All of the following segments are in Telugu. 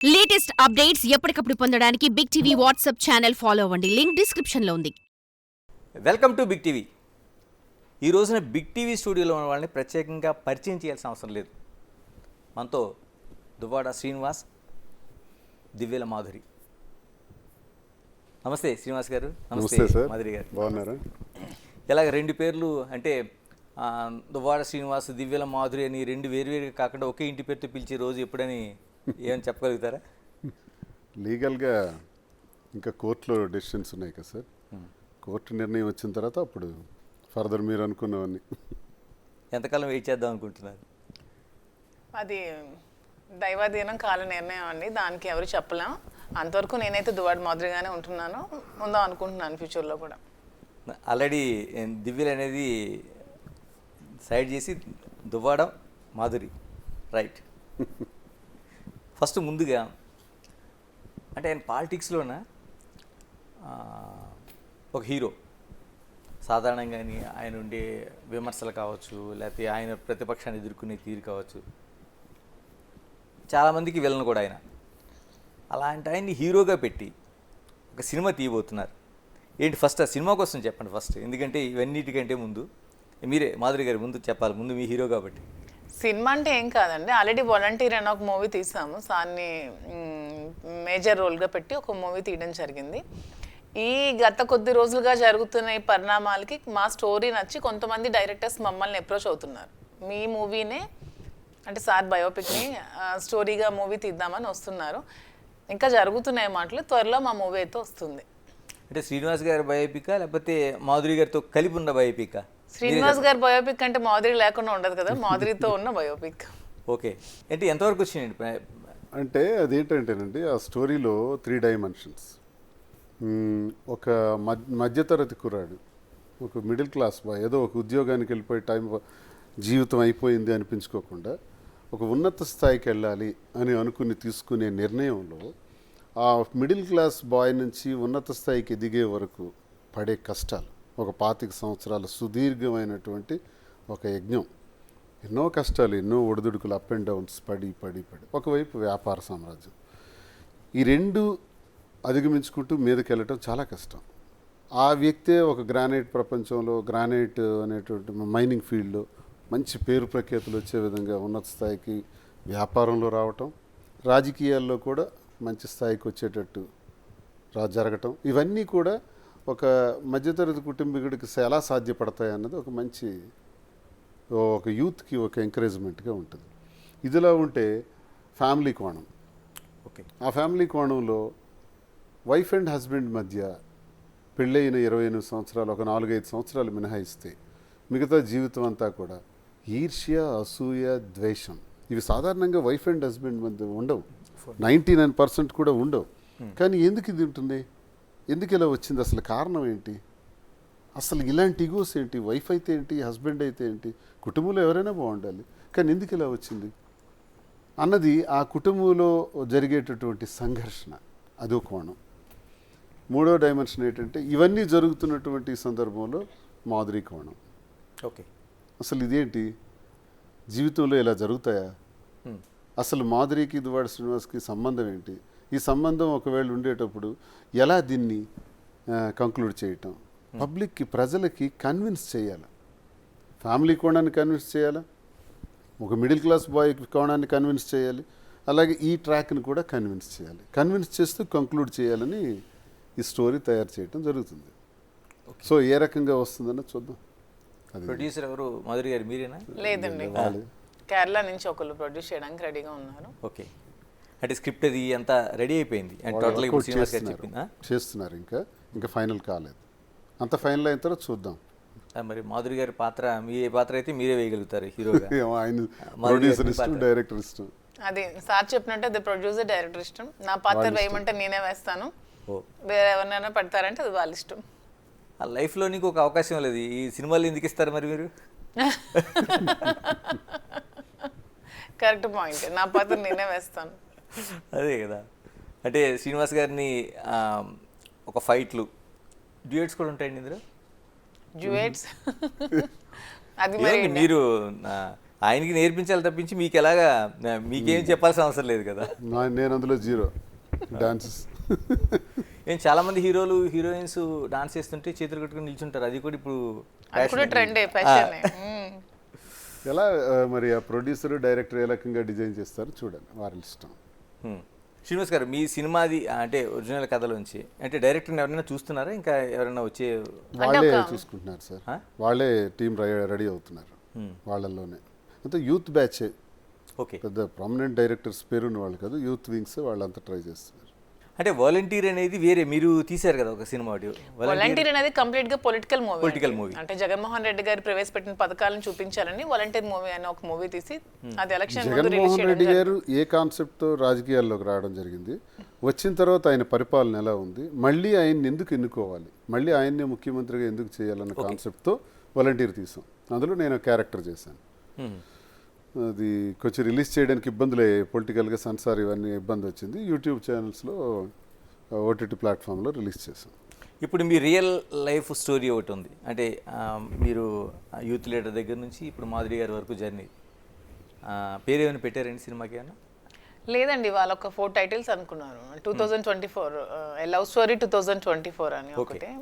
లేటెస్ట్ అప్డేట్స్ ఎప్పటికప్పుడు పొందడానికి Big TV WhatsApp channel follow అవ్వండి. లింక్ డిస్క్రిప్షన్ లో ఉంది. Welcome to Big TV. ఈ రోజున బిగ్ టీవీ స్టూడియోలో ఉన్న వాళ్ళని ప్రత్యేకంగా పరిచయం చేయాల్సిన అవసరం లేదు. మనతో దువ్వాడ శ్రీనివాస్, దివ్యల మాధురి. నమస్తే శ్రీనివాస్ గారు. నమస్తే సార్. మాధురి గారు బాగున్నారా? ఇలాగ రెండు పేర్లు అంటే దువ్వాడ శ్రీనివాస్, దివ్యల మాధురి అని రెండు వేరువేరుగా కాకుండా ఒకే ఇంటి పేరుతో పిలిచే రోజు ఎప్పుడని ఏమని చెప్పగలుగుతారా? లీగల్గా ఇంకా కోర్టులో డెసిషన్స్ ఉన్నాయి కదా సార్. కోర్టు నిర్ణయం వచ్చిన తర్వాత అప్పుడు ఫర్దర్ మీరు అనుకున్నవన్నీ. ఎంతకాలం వెయిట్ చేద్దాం అనుకుంటున్నారు? అది దైవాధీనం, కాల నిర్ణయం అండి. దానికి ఎవరు చెప్పలేం. అంతవరకు నేనైతే దువ్వాడ మాదిరిగానే ఉంటున్నాను, ఉందాం అనుకుంటున్నాను ఫ్యూచర్లో కూడా. ఆల్రెడీ దివ్యలు అనేది సైడ్ చేసి దువ్వాడ మాధురి, రైట్. ఫస్ట్ ముందుగా అంటే ఆయన పాలిటిక్స్లోన ఒక హీరో. సాధారణంగాని ఆయన ఉండే విమర్శలు కావచ్చు, లేకపోతే ఆయన ప్రతిపక్షాన్ని ఎదుర్కొనే తీరు కావచ్చు, చాలామందికి విలన్ కూడా ఆయన. అలాంటి ఆయన్ని హీరోగా పెట్టి ఒక సినిమా తీయబోతున్నారు. ఏంటి ఫస్ట్ ఆ సినిమా కోసం చెప్పండి ఫస్ట్, ఎందుకంటే ఇవన్నిటికంటే ముందు మీరే మాధురి గారి ముందు చెప్పాలి, ముందు మీ హీరో కాబట్టి. సినిమా అంటే ఏం కాదండి, ఆల్రెడీ వాలంటీర్ అని ఒక మూవీ తీసాము. సార్ని మేజర్ రోల్గా పెట్టి ఒక మూవీ తీయడం జరిగింది. ఈ గత కొద్ది రోజులుగా జరుగుతున్న ఈ పరిణామాలకి మా స్టోరీ నచ్చి కొంతమంది డైరెక్టర్స్ మమ్మల్ని అప్రోచ్ అవుతున్నారు. మీ మూవీనే అంటే సార్ బయోపిక్ని స్టోరీగా మూవీ తీద్దామని వస్తున్నారు. ఇంకా జరుగుతున్నాయి మాటలు, త్వరలో మా మూవీ అయితే వస్తుంది. అంటే శ్రీనివాస్ గారి బయోపికా లేకపోతే మాధురి గారితో కలిపి ఉన్న బయోపికా? శ్రీనివాస్ గారి బయోపిక్ అంటే మాధురి లేకుండా ఉండదు కదా, మాధురితో ఉన్న బయోపిక్. ఓకే, అంటే ఎంతవరకు వచ్చినాయండి? అంటే అదేంటంటేనండి, ఆ స్టోరీలో 3 డైమెన్షన్స్. ఒక మధ్యతరగతి కుర్రాడు, ఒక మిడిల్ క్లాస్ బాయ్, ఏదో ఒక ఉద్యోగానికి వెళ్ళిపోయి జీవితం అయిపోయింది అనిపించుకోకుండా ఒక ఉన్నత స్థాయికి వెళ్ళాలి అని అనుకుని తీసుకునే నిర్ణయంలో ఆ మిడిల్ క్లాస్ బాయ్ నుంచి ఉన్నత స్థాయికి ఎదిగే వరకు పడే కష్టాలు, ఒక 25 సంవత్సరాల సుదీర్ఘమైనటువంటి ఒక యజ్ఞం, ఎన్నో కష్టాలు, ఎన్నో ఒడిదుడుకులు, అప్ అండ్ డౌన్స్, పడి పడి పడి ఒకవైపు వ్యాపార సామ్రాజ్యం, ఈ రెండు అధిగమించుకుంటూ మీదకి వెళ్ళటం చాలా కష్టం. ఆ వ్యక్తే ఒక గ్రానైట్ ప్రపంచంలో, గ్రానైట్ అనేటువంటి మైనింగ్ ఫీల్డ్లో మంచి పేరు ప్రఖ్యాతులు వచ్చే విధంగా ఉన్నత స్థాయికి వ్యాపారంలో రావటం, రాజకీయాల్లో కూడా మంచి స్థాయికి వచ్చేటట్టు జరగటం, ఇవన్నీ కూడా ఒక మధ్యతరగతి కుటుంబీకుడికి ఎలా సాధ్యపడతాయి అన్నది ఒక మంచి ఒక యూత్కి ఒక ఎంకరేజ్మెంట్గా ఉంటుంది. ఇదిలా ఉంటే ఫ్యామిలీ కోణం. ఓకే, ఆ ఫ్యామిలీ కోణంలో వైఫ్ అండ్ హస్బెండ్ మధ్య పెళ్ళైన 28 సంవత్సరాలు, ఒక 4-5 సంవత్సరాలు మినహాయిస్తే మిగతా జీవితం అంతా కూడా ఈర్ష్య, అసూయ, ద్వేషం, ఇవి సాధారణంగా వైఫ్ అండ్ హస్బెండ్ మధ్య ఉండవు, 99% కూడా ఉండవు. కానీ ఎందుకు ఇది ఉంటుంది? ఎందుకు ఇలా వచ్చింది? అసలు కారణం ఏంటి? అసలు ఇలాంటి ఈగోస్ ఏంటి? వైఫ్ అయితే ఏంటి, హస్బెండ్ అయితే ఏంటి, కుటుంబంలో ఎవరైనా బాగుండాలి, కానీ ఎందుకు ఇలా వచ్చింది అన్నది ఆ కుటుంబంలో జరిగేటటువంటి సంఘర్షణ, అదో కోణం. మూడో డైమెన్షన్ ఏంటంటే ఇవన్నీ జరుగుతున్నటువంటి సందర్భంలో మాధురి కోణం. ఓకే, అసలు ఇదేంటి, జీవితంలో ఇలా జరుగుతాయా? అసలు మాధురికి దువ్వాడ శ్రీనివాస్కి సంబంధం ఏంటి? ఈ సంబంధం ఒకవేళ ఉండేటప్పుడు ఎలా దీన్ని కంక్లూడ్ చేయటం, పబ్లిక్కి, ప్రజలకి కన్విన్స్ చేయాలి, ఫ్యామిలీ కోణాన్ని కన్విన్స్ చేయాలి, ఒక మిడిల్ క్లాస్ బాయ్ కోణాన్ని కన్విన్స్ చేయాలి, అలాగే ఈ ట్రాక్ని కూడా కన్విన్స్ చేయాలి. కన్విన్స్ చేస్తూ కంక్లూడ్ చేయాలని ఈ స్టోరీ తయారు చేయడం జరుగుతుంది. సో ఏ రకంగా వస్తుందన్న చూద్దాం. ప్రొడ్యూసర్ ఎవరు? మాధురి గారు మీరేనా? లేదండి, కేరళ నుంచి ఒకళ్ళు ప్రొడ్యూస్ చేయడానికి రెడీగా ఉన్నారు. ఓకే, అంటే స్క్రిప్ట్ అది అంతా రెడీ అయిపోయింది అండ్ టోటల్ ఇప్పుడు శ్రీనివాస్ గారు చెప్పిందా? చేస్తున్నారు, ఇంకా ఫైనల్ కాలేదు. అంత ఫైనల్ అయిన తర్వాత చూద్దాం. మరి మాధురి గారి పాత్ర, మీ పాత్ర అయితే మీరే వేయగలుగుతారు హీరోగా? ఆయన ప్రొడ్యూసర్ ఇష్టం, డైరెక్టర్ ఇష్టం. అది సార్ చెప్పినట్టు అది ప్రొడ్యూసర్, డైరెక్టర్ ఇష్టం. నా పాత్ర వేయమంటే నేనే వేస్తాను, వేరే ఎవరినైనా పెడతారంటే అది వాళ్ళ ఇష్టం. ఆ లైఫ్లో నీకు ఒక అవకాశం లేదు, ఈ సినిమాలు ఎందుకు ఇస్తారు మరి మీరు? కరెక్ట్ పాయింట్, నా పాత్ర నేనే వేస్తాను. అదే కదా, అంటే శ్రీనివాస్ గారిని ఒక ఫైట్లు, డ్యూయట్స్ కూడా ఉంటాయండి ఇందులో. డ్యూయట్స్ అది మరి మీరు ఆయనకి నేర్పించాలి తప్పించి మీకు ఎలాగా మీకేం చెప్పాల్సిన అవసరం లేదు కదా. నేను అందులో జీరో డాన్సెస్. ఏం చాలామంది హీరోలు హీరోయిన్స్ డాన్స్ చేస్తుంటే చేతులు కట్టుకుని నిల్చుంటారు, అది కూడా ఇప్పుడు అది కూడా ట్రెండే, ఫ్యాషన్. ఎలా మరి ఆ ప్రొడ్యూసర్ డైరెక్టర్ ఏ రకంగా డిజైన్ చేస్తారో చూడండి, వారి ఇష్టం. శ్రీనివాస్ గారు, మీ సినిమాది అంటే ఒరిజినల్ కథలోంచి అంటే డైరెక్టర్ని ఎవరైనా చూస్తున్నారా, ఇంకా ఎవరైనా వచ్చే? వాళ్ళే చూసుకుంటున్నారు సార్, వాళ్ళే టీం రెడీ అవుతున్నారు వాళ్ళల్లోనే. అంతా యూత్ బ్యాచ్, ఓకే, పెద్ద ప్రామినెంట్ డైరెక్టర్స్ పేరున్న వాళ్ళు కాదు, యూత్ వింగ్స్ వాళ్ళంతా ట్రై చేస్తున్నారు. అంటే వాలంటీర్ అనేది వేరే మీరు తీశారు కదా ఒక సినిమా. వాలంటీర్ అనేది కంప్లీట్ గా పొలిటికల్ మూవీ. పొలిటికల్ అంటే జగన్మోహన్ రెడ్డి గారు ప్రవేశపెట్టిన పథకాలను చూపించాలని వాలంటీర్ మూవీ అనే ఒక మూవీ తీసి అది ఎలక్షన్ జగన్మోహన్ రెడ్డి గారు ఏ కాన్సెప్ట్తో రాజకీయాల్లోకి రావడం జరిగింది, వచ్చిన తర్వాత ఆయన పరిపాలన ఎలా ఉంది, మళ్ళీ ఆయన్ని ఎందుకు ఎన్నుకోవాలి, మళ్ళీ ఆయన్నే ముఖ్యమంత్రిగా ఎందుకు చేయాలన్న కాన్సెప్ట్తో వాలంటీర్ తీసాం. అందులో నేను క్యారెక్టర్ చేశాను. అది కొంచెం రిలీజ్ చేయడానికి ఇబ్బందులు అయ్యాయి, పొలిటికల్గా సెన్సార్ ఇవన్నీ ఇబ్బంది వచ్చింది. యూట్యూబ్ ఛానల్స్లో ఓటీటీ ప్లాట్ఫామ్లో రిలీజ్ చేశాం. ఇప్పుడు మీ రియల్ లైఫ్ స్టోరీ ఒకటి ఉంది, అంటే మీరు యూత్ లీడర్ దగ్గర నుంచి ఇప్పుడు మాధురి గారి వరకు జర్నీ, పేరు ఏమైనా పెట్టారండి సినిమాకి ఏమన్నా? లేదండి, వాళ్ళ ఒక 4 టైటిల్స్ అనుకున్నారు. 2024 లవ్ స్టోరీ 2024 అని ఒకటి,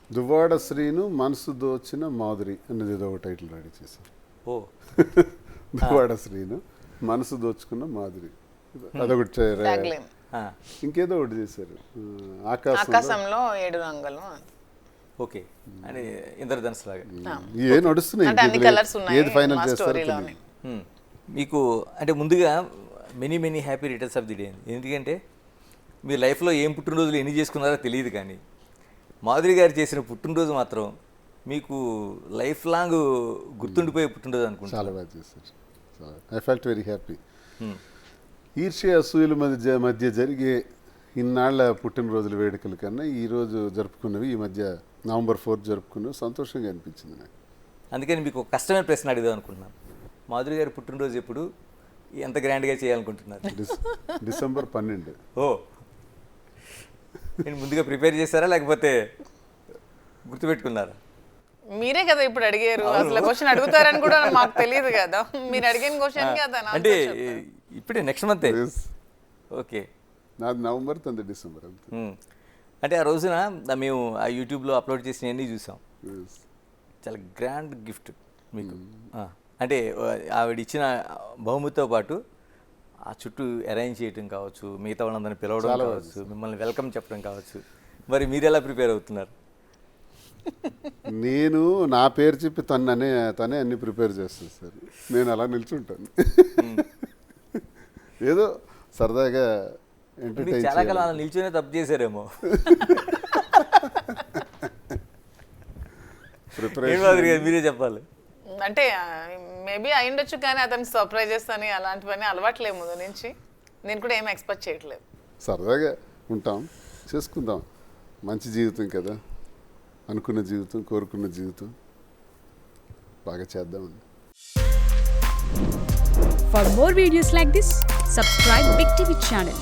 దువ్వాడ శ్రీను మనసు దోచిన మాధురి అనేది ఏదో ఒక టైటిల్ రెడీ చేశారు. ఓ, దువ్వాడ శ్రీను మనసు దోచుకున్న మాధురి, అదొకటి. ఇంకేదో ఒకటి చేశారు, ఆకాశంలో 7 రంగులు. ఓకే, అంటే ఇంద్రధనుస్ లాగా ఏ నడుస్తున్నాయి, ఏది ఫైనల్ చేస్తారు. మీకు అంటే ముందుగా many happy returns of the day. ఎందుకంటే మీ లైఫ్లో ఏం పుట్టినరోజులు ఎన్ని చేసుకున్నారో తెలియదు, కానీ మాధురి గారు చేసిన పుట్టినరోజు మాత్రం మీకు లైఫ్ లాంగ్ గుర్తుండిపోయే పుట్టినరోజు అనుకుంటా. చాలా బాగా చేశారు, ఐ ఫెల్ట్ వెరీ హ్యాపీ. ఈర్ష్య అసూయల మధ్య జరిగే ఇన్నాళ్ల పుట్టినరోజుల వేడుకల కన్నా ఈరోజు జరుపుకున్నవి, ఈ మధ్య November 4 జరుపుకున్నవి సంతోషంగా అనిపించింది నాకు. అందుకని మీకు ఒక కష్టమైన ప్రశ్న అడుగుదాం అనుకుంటున్నాను. మాధురి గారి పుట్టినరోజు ఎప్పుడు, ఎంత గ్రాండ్గా చేయాలనుకుంటున్నారు? December 12. ఓ, నేను ముందుగా ప్రిపేర్ చేశారా లేకపోతే గుర్తుపెట్టుకున్నారా? మీరే కదా ఇప్పుడు అడిగారు, అసలు క్వశ్చన్ అడుగుతారని కూడా మాకు తెలియదు కదా, మీరు అడిగిన క్వశ్చన్ కదా. అంటే ఇప్పుడే నెక్స్ట్ మంత్. ఓకే, నాది November, తంది December. అంటే ఆ రోజున మేము ఆ యూట్యూబ్లో అప్లోడ్ చేసినవన్నీ చూసాం. చాలా గ్రాండ్ గిఫ్ట్ మీకు. అంటే ఆవిడ ఇచ్చిన బహుమతితో పాటు ఆ చుట్టూ అరేంజ్ చేయటం కావచ్చు, మిగతా వాళ్ళందరినీ పిలవడం కావచ్చు, మిమ్మల్ని వెల్కమ్ చెప్పడం కావచ్చు. మరి మీరు ఎలా ప్రిపేర్ అవుతున్నారు? నేను నా పేరు చెప్పి తనే అన్ని ప్రిపేర్ చేస్తాను సార్, నేను అలా నిల్చుంటాను. ఏదో సరదాగా ఎంటర్టైన్. చాలా కాలం అలా నిల్చునే తప్పు చేశారేమో. మీరే చెప్పాలి. అంటే మేబీ అయ్యుండొచ్చు, కానీ అతను సర్ప్రైజ్ చేస్తాను అలాంటివన్నీ అలవాట్లేదు ముందు నుంచి. నేను కూడా ఏం ఎక్స్పెక్ట్ చేయట్లేదు. సరదాగా ఉంటాం, చేసుకుందాం. మంచి జీవితం కదా, అనుకున్న జీవితం, కోరుకున్న జీవితం, బాగా చేద్దామండి. For more videos like this, subscribe Big TV channel.